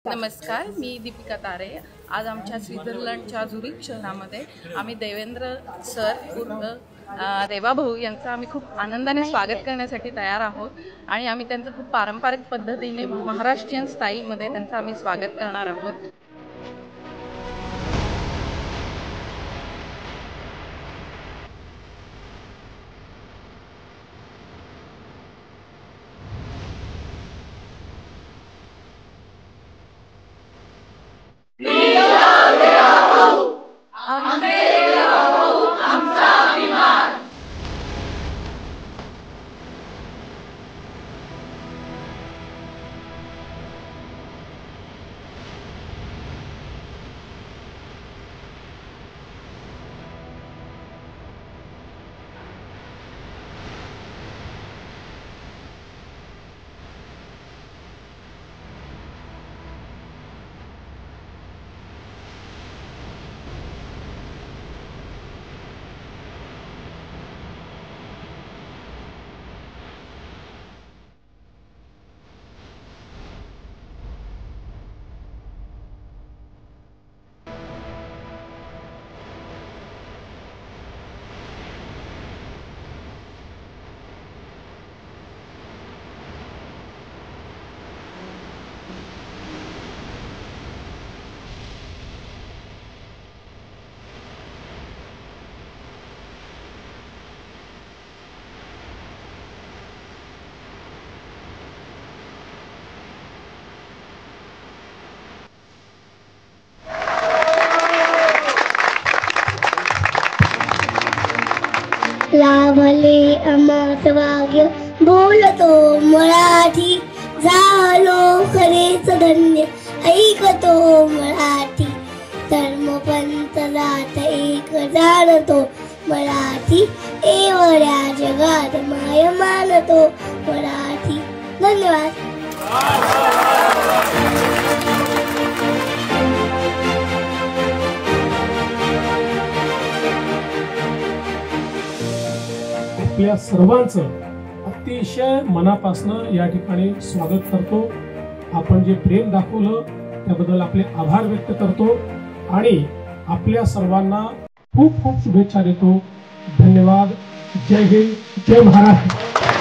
नमस्कार, मी दीपिका तारे। आज आमच्या स्वित्झर्लंडच्या झुरिक शहरामध्ये आम्ही देवेंद्र सर उर्फ देवाभाऊ यांचं आम्ही खूप आनंदाने स्वागत करण्यासाठी तयार आहोत आणि आम्ही त्यांचं खूप पारंपरिक पद्धतीने महाराष्ट्रीयन स्टाईलमध्ये त्यांचं आम्ही स्वागत करणार आहोत। लाभले अमास भाग्य बोलतो मराठी, झालो खरेच धन्य ऐकतो मराठी। धर्मपंथ जात एक जाणतो मराठी, एवढ्या जगात माय मानतो मराठी। धन्यवाद। आपल्या सर्वांचं अतिशय मनापासून या ठिकाणी स्वागत करतो। आपण जे प्रेम दाखवलं त्याबद्दल आपले आभार व्यक्त करतो आणि आपल्या सर्वांना खूप खूप शुभेच्छा देतो। धन्यवाद। जय हिंद, जय महाराष्ट्र।